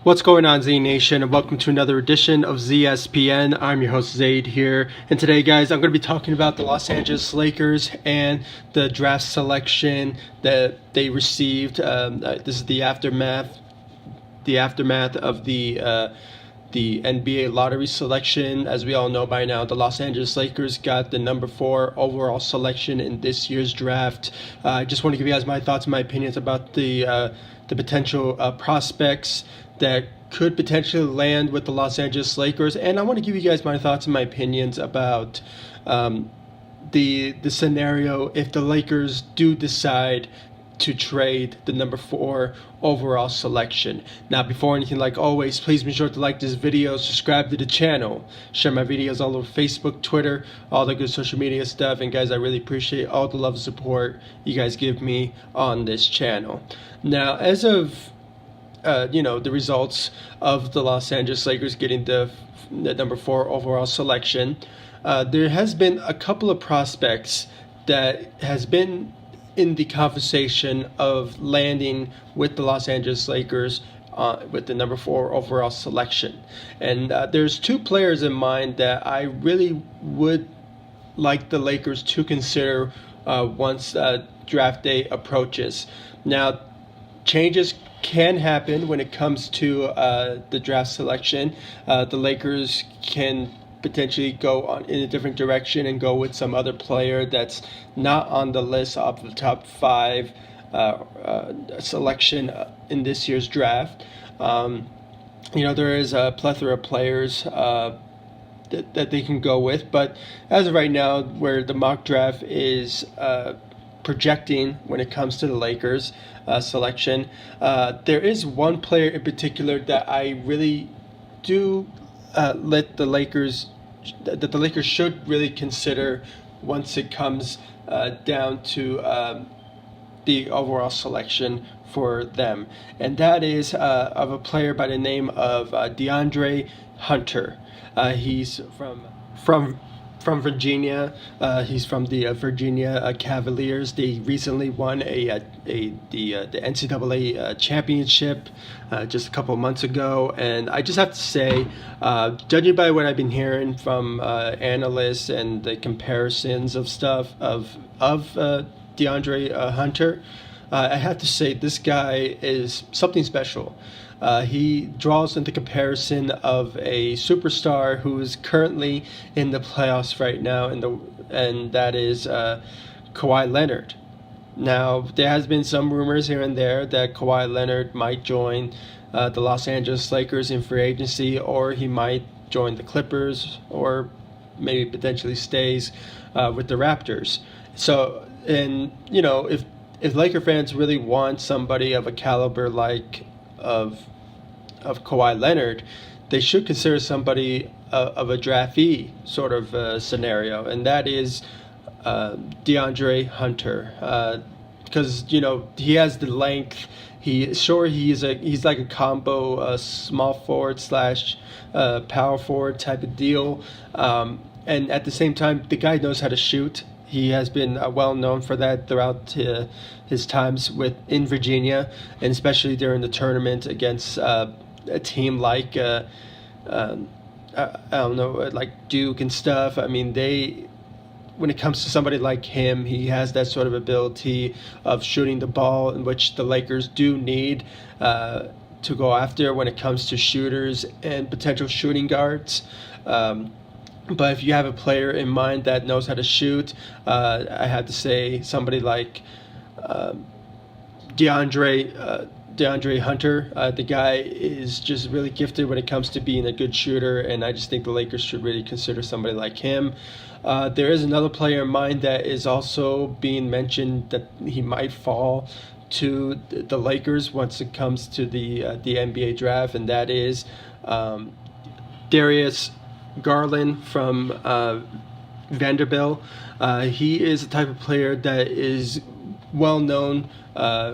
What's going on, Z Nation, and welcome to another edition of ZSPN. I'm your host, Zaid here, and today, guys, I'm going to be talking about the Los Angeles Lakers and the draft selection that they received. This is the aftermath of the NBA lottery selection. As we all know by now, the Los Angeles Lakers got the number 4 overall selection in this year's draft. I just want to give you guys my thoughts and my opinions about the potential prospects that could potentially land with the Los Angeles Lakers, and I want to give you guys my thoughts and my opinions about the scenario if the Lakers do decide to trade the number 4 overall selection. Now, before anything, like always, please be sure to like this video, subscribe to the channel, share my videos all over Facebook, Twitter, all the good social media stuff, and guys, I really appreciate all the love and support you guys give me on this channel. Now, as of the results of the Los Angeles Lakers getting the number 4 overall selection, there has been a couple of prospects that has been in the conversation of landing with the Los Angeles Lakers with the number 4 overall selection. And there's 2 players in mind that I really would like the Lakers to consider once draft day approaches. Now, changes can happen when it comes to the draft selection. The Lakers can potentially go in a different direction and go with some other player that's not on the list of the top 5 selection in this year's draft. There is a plethora of players that they can go with, but as of right now, where the mock draft is projecting when it comes to the Lakers selection, there is one player in particular that I really do that the Lakers should really consider once it comes down to the overall selection for them, and that is of a player by the name of DeAndre Hunter. He's from Virginia. He's from the Virginia Cavaliers. They recently won the NCAA championship just a couple of months ago, and I just have to say, judging by what I've been hearing from analysts and the comparisons of stuff of DeAndre Hunter, I have to say this guy is something special. He draws into comparison of a superstar who is currently in the playoffs right now, and that is Kawhi Leonard. Now, there has been some rumors here and there that Kawhi Leonard might join the Los Angeles Lakers in free agency, or he might join the Clippers, or maybe potentially stays with the Raptors. So, and if Laker fans really want somebody of a caliber like of Kawhi Leonard, they should consider somebody of a draftee sort of scenario, and that is DeAndre Hunter, because he has the length. He's like a combo small forward slash power forward type of deal, and at the same time, the guy knows how to shoot. He has been well known for that throughout his times in Virginia, and especially during the tournament against a team like I don't know, like Duke and stuff. I mean, when it comes to somebody like him, he has that sort of ability of shooting the ball, in which the Lakers do need to go after when it comes to shooters and potential shooting guards. But if you have a player in mind that knows how to shoot, I have to say somebody like DeAndre Hunter. The guy is just really gifted when it comes to being a good shooter, and I just think the Lakers should really consider somebody like him. There is another player in mind that is also being mentioned that he might fall to the Lakers once it comes to the NBA draft, and that is Darius Garland from Vanderbilt. He is the type of player that is well known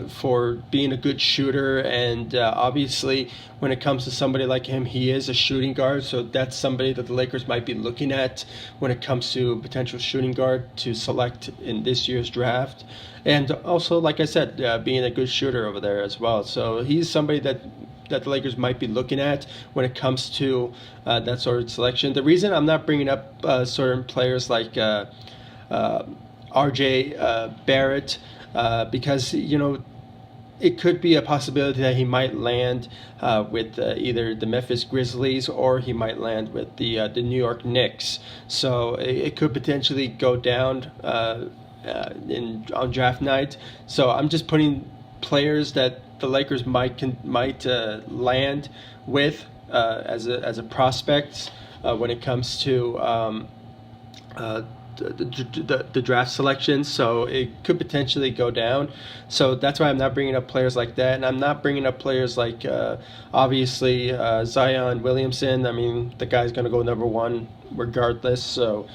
for being a good shooter, and obviously when it comes to somebody like him, he is a shooting guard, so that's somebody that the Lakers might be looking at when it comes to a potential shooting guard to select in this year's draft. And also, like I said, being a good shooter over there as well. So he's somebody that the Lakers might be looking at when it comes to that sort of selection. The reason I'm not bringing up certain players like R.J. Barrett, because it could be a possibility that he might land with either the Memphis Grizzlies or he might land with the New York Knicks. So it could potentially go down on draft night. So I'm just putting players that the Lakers might land with as a prospect when it comes to the draft selection. So it could potentially go down. So that's why I'm not bringing up players like that, and I'm not bringing up players like obviously Zion Williamson. I mean, the guy's going to go number one regardless. So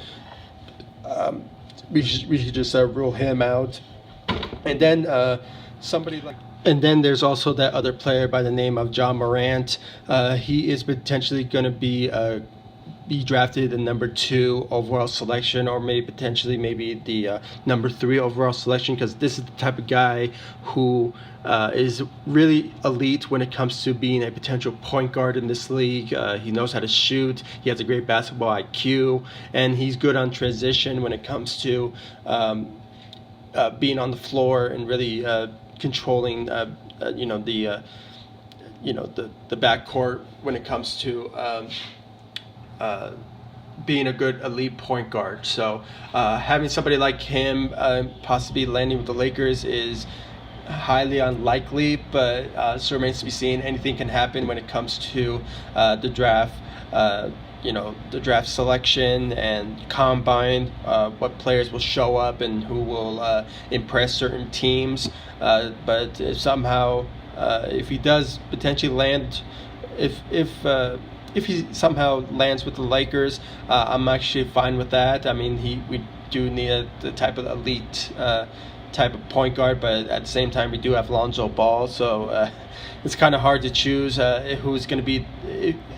we should just rule him out. And then somebody like. And then there's also that other player by the name of John Morant. He is potentially going to be drafted the number 2 overall selection, or potentially the number 3 overall selection, because this is the type of guy who is really elite when it comes to being a potential point guard in this league. He knows how to shoot. He has a great basketball IQ, and he's good on transition when it comes to being on the floor and really controlling the backcourt when it comes to being a good elite point guard. So having somebody like him possibly landing with the Lakers is highly unlikely, but still remains to be seen. Anything can happen when it comes to the draft. The draft selection and combine, what players will show up and who will impress certain teams. But if somehow, if he does potentially land, if he somehow lands with the Lakers, I'm actually fine with that. I mean, we do need the type of elite type of point guard, but at the same time, we do have Lonzo Ball, so it's kind of hard to choose who's going to be.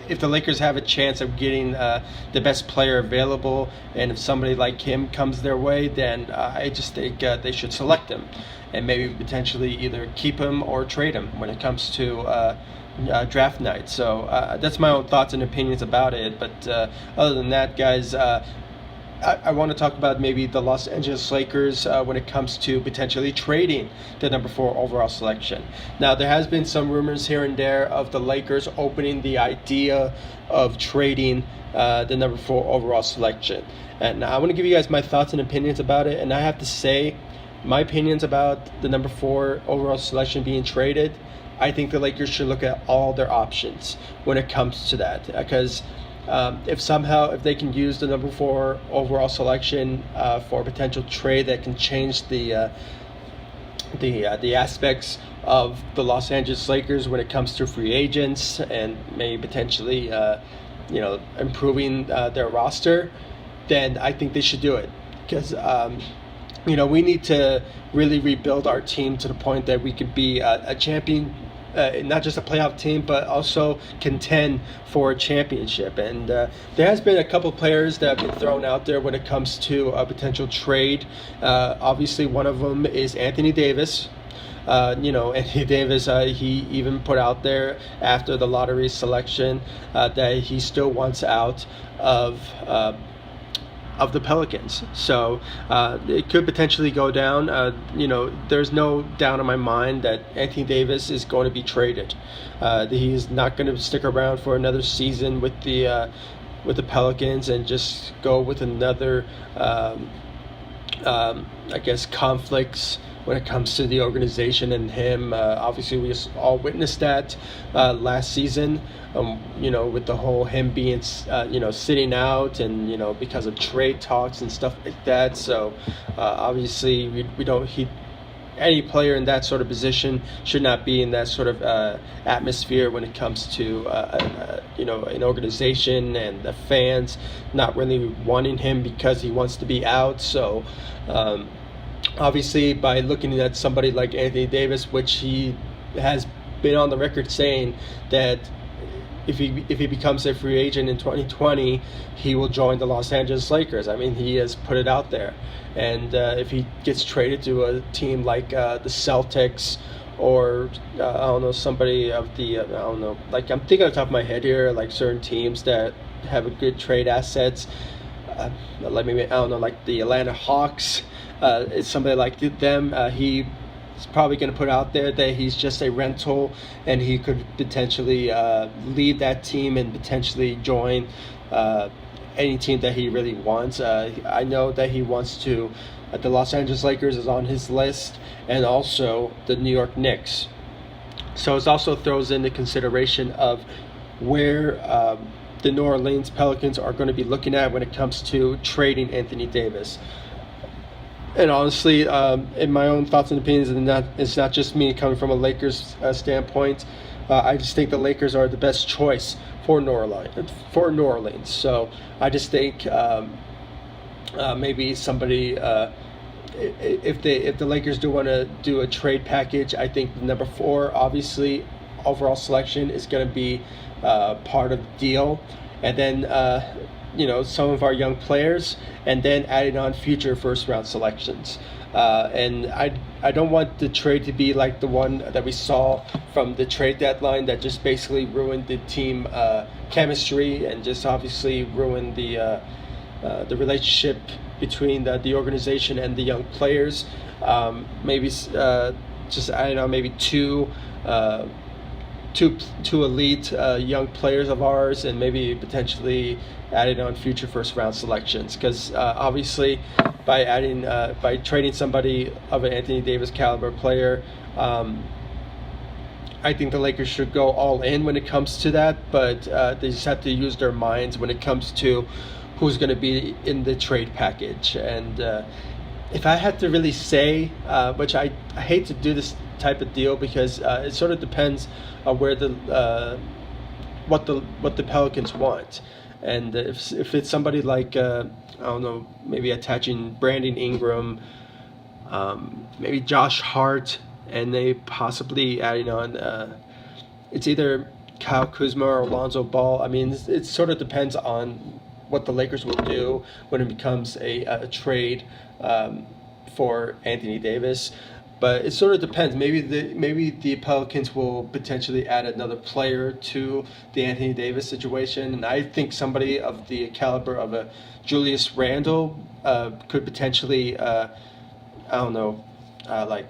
If the Lakers have a chance of getting the best player available, and if somebody like him comes their way, then I just think they should select him, and maybe potentially either keep him or trade him when it comes to draft night. So that's my own thoughts and opinions about it. But other than that, guys, I want to talk about maybe the Los Angeles Lakers when it comes to potentially trading the number 4 overall selection. Now, there has been some rumors here and there of the Lakers opening the idea of trading the number 4 overall selection. And I want to give you guys my thoughts and opinions about it. And I have to say, my opinions about the number 4 overall selection being traded, I think the Lakers should look at all their options when it comes to that. Because if they can use the number 4 overall selection for a potential trade that can change the aspects of the Los Angeles Lakers when it comes to free agents and maybe potentially improving their roster, then I think they should do it. Because we need to really rebuild our team to the point that we could be a champion. Not just a playoff team, but also contend for a championship. And there has been a couple players that have been thrown out there when it comes to a potential trade. Obviously, one of them is Anthony Davis. Anthony Davis, he even put out there after the lottery selection that he still wants out of the Pelicans. So it could potentially go down. There's no doubt in my mind that Anthony Davis is going to be traded. He's not going to stick around for another season with the Pelicans and just go with another, conflicts when it comes to the organization and him. Obviously, we just all witnessed that last season, with the whole him being, sitting out and, because of trade talks and stuff like that. So obviously, any player in that sort of position should not be in that sort of atmosphere when it comes to, an organization and the fans not really wanting him because he wants to be out. So, obviously, by looking at somebody like Anthony Davis, which he has been on the record saying that if he becomes a free agent in 2020, he will join the Los Angeles Lakers. I mean, he has put it out there. And if he gets traded to a team like the Celtics, or I don't know, somebody of the I don't know, like, I'm thinking on top of my head here, like certain teams that have a good trade assets, like maybe, I don't know, like the Atlanta Hawks. It's somebody like them. He's probably going to put out there that he's just a rental, and he could potentially lead that team and potentially join any team that he really wants. I know that he wants to. The Los Angeles Lakers is on his list, and also the New York Knicks. So it also throws into consideration of where the New Orleans Pelicans are going to be looking at when it comes to trading Anthony Davis. And honestly, in my own thoughts and opinions, and it's not just me coming from a Lakers standpoint, I just think the Lakers are the best choice for New Orleans. So I just think maybe somebody, if the Lakers do want to do a trade package, I think number 4, obviously, overall selection is going to be part of the deal, and then some of our young players, and then adding on future first round selections. And I don't want the trade to be like the one that we saw from the trade deadline that just basically ruined the team chemistry and just obviously ruined the relationship between the organization and the young players. Maybe just, I don't know, maybe two elite young players of ours, and maybe potentially adding on future first round selections, because obviously by trading somebody of an Anthony Davis caliber player, I think the Lakers should go all in when it comes to that, but they just have to use their minds when it comes to who's going to be in the trade package. And if I had to really say, which I hate to do this type of deal, because it sort of depends on where what the Pelicans want. And if it's somebody like I don't know, maybe attaching Brandon Ingram, maybe Josh Hart, and they possibly adding on it's either Kyle Kuzma or Alonzo Ball. I mean, it sort of depends on what the Lakers will do when it becomes a trade for Anthony Davis. But it sort of depends. Maybe the Pelicans will potentially add another player to the Anthony Davis situation, and I think somebody of the caliber of a Julius Randle could potentially, I don't know, like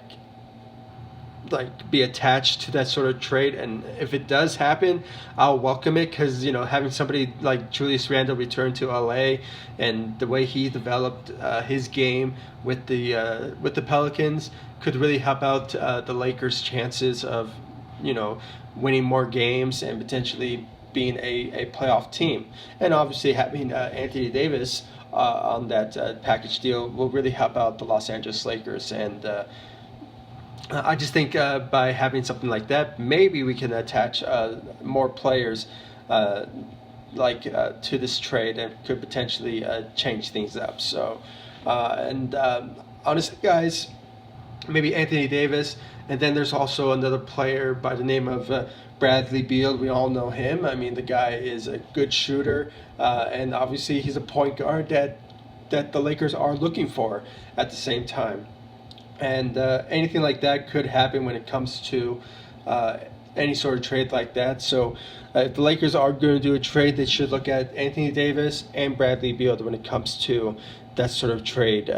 be attached to that sort of trade. And if it does happen, I'll welcome it, because having somebody like Julius Randle return to LA and the way he developed his game with the Pelicans could really help out the Lakers' chances of winning more games and potentially being a playoff team. And obviously having Anthony Davis on that package deal will really help out the Los Angeles Lakers. And I just think by having something like that, maybe we can attach more players to this trade, and could potentially change things up. So, honestly, guys, maybe Anthony Davis, and then there's also another player by the name of Bradley Beal. We all know him. I mean, the guy is a good shooter, and obviously he's a point guard that the Lakers are looking for at the same time. And anything like that could happen when it comes to any sort of trade like that. So if the Lakers are going to do a trade, they should look at Anthony Davis and Bradley Beal when it comes to that sort of trade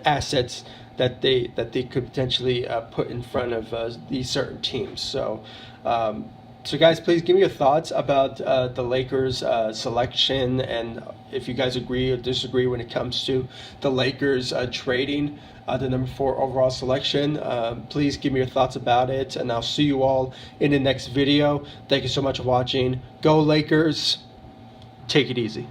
assets that they could potentially put in front of these certain teams. So guys, please give me your thoughts about the Lakers selection, and if you guys agree or disagree when it comes to the Lakers trading the number 4 overall selection. Please give me your thoughts about it, and I'll see you all in the next video. Thank you so much for watching. Go Lakers. Take it easy.